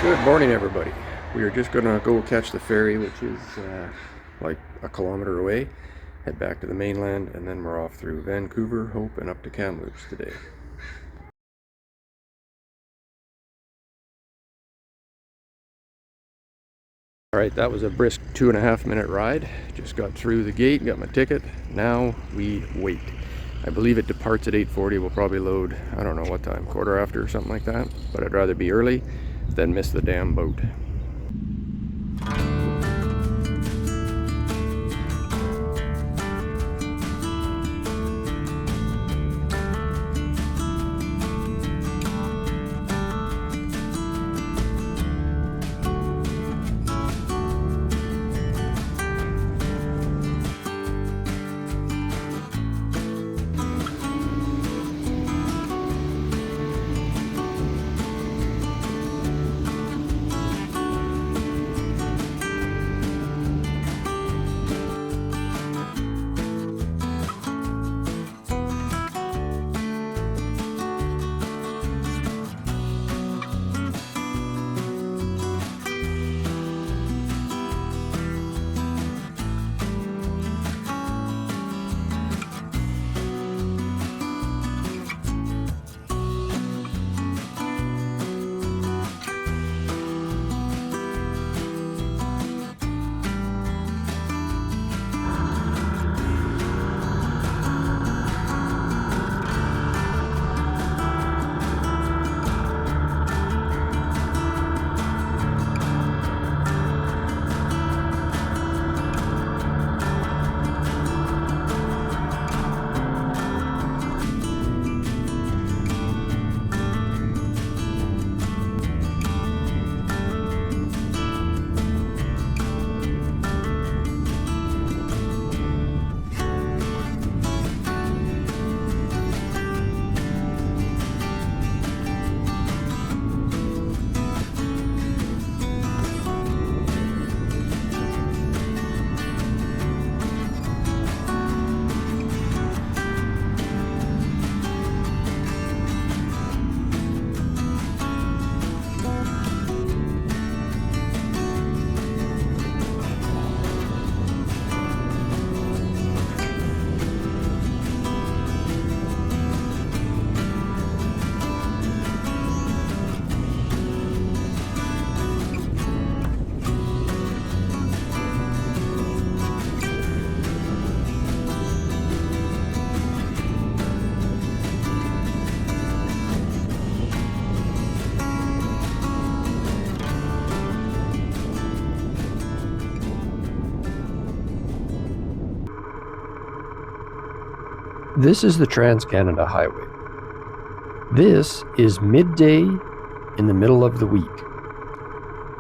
Good morning, everybody. We are just gonna go catch the ferry, which is like a kilometer away, head back to the mainland, and then we're off through Vancouver, Hope, and up to Kamloops today. Alright, that was a brisk 2.5 minute ride. Just got through the gate, got my ticket. Now we wait. I believe it departs at 8:40. We'll probably load, I don't know what time, quarter after or something like that. But I'd rather be early than miss the damn boat. This is the Trans-Canada Highway. This is midday in the middle of the week.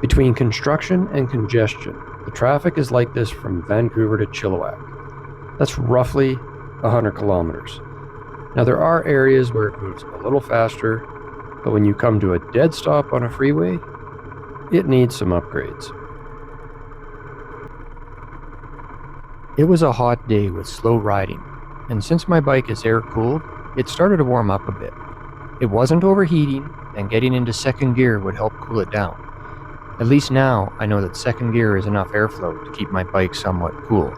Between construction and congestion, the traffic is like this from Vancouver to Chilliwack. That's roughly 100 kilometers. Now there are areas where it moves a little faster, but when you come to a dead stop on a freeway, it needs some upgrades. It was a hot day with slow riding. And since my bike is air-cooled, it started to warm up a bit. It wasn't overheating, and getting into second gear would help cool it down. At least now, I know that second gear is enough airflow to keep my bike somewhat cool.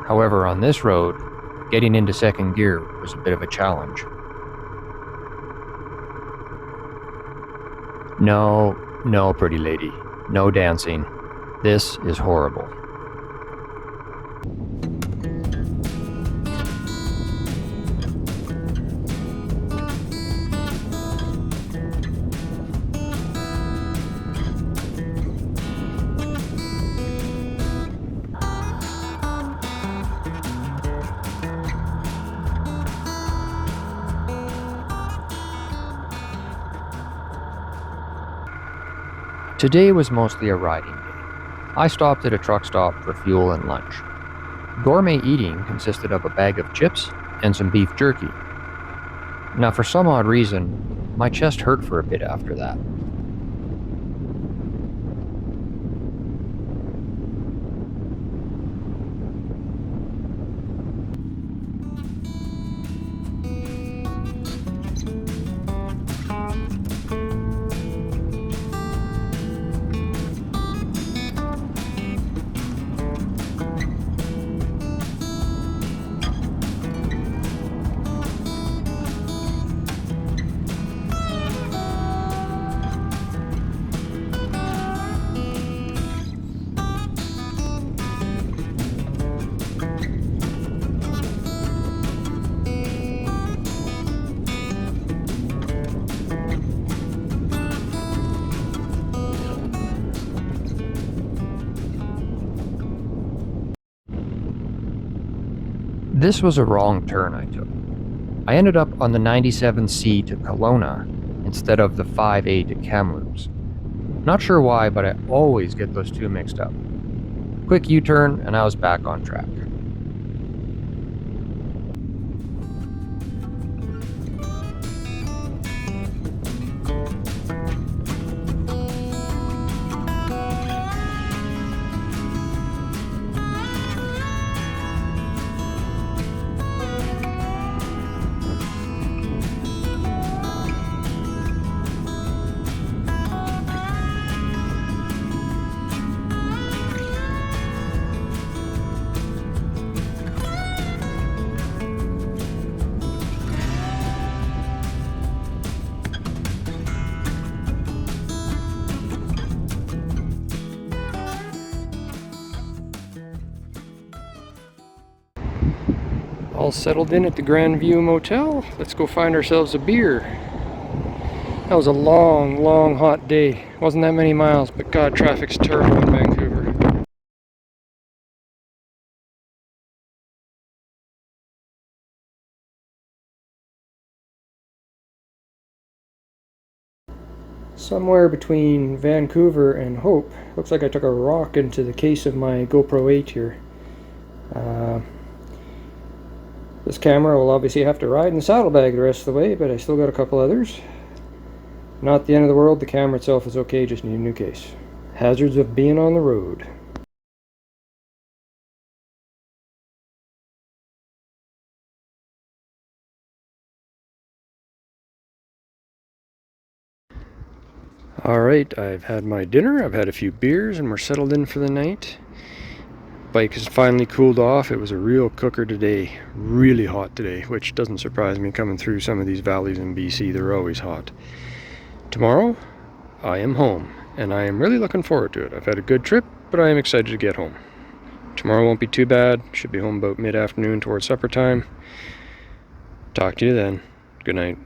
However, on this road, getting into second gear was a bit of a challenge. No, pretty lady. No dancing. This is horrible. Today was mostly a riding day. I stopped at a truck stop for fuel and lunch. Gourmet eating consisted of a bag of chips and some beef jerky. Now, for some odd reason, my chest hurt for a bit after that. This was a wrong turn I took. I ended up on the 97C to Kelowna instead of the 5A to Kamloops. Not sure why, but I always get those two mixed up. Quick U-turn and I was back on track. All settled in at the Grand View Motel. Let's go find ourselves a beer. That was a long, long, hot day. Wasn't that many miles, but God, traffic's terrible in Vancouver. Somewhere between Vancouver and Hope. Looks like I took a rock into the case of my GoPro 8 here. This camera will obviously have to ride in the saddlebag the rest of the way, but I still got a couple others. Not the end of the world, the camera itself is okay, just need a new case. Hazards of being on the road. Alright, I've had my dinner, I've had a few beers, and we're settled in for the night. Bike has finally cooled off. It was a real cooker today. Really hot today, which doesn't surprise me coming through some of these valleys in BC. They're always hot. Tomorrow, I am home, and I am really looking forward to it. I've had a good trip, but I am excited to get home. Tomorrow won't be too bad. Should be home about mid-afternoon towards supper time. Talk to you then. Good night.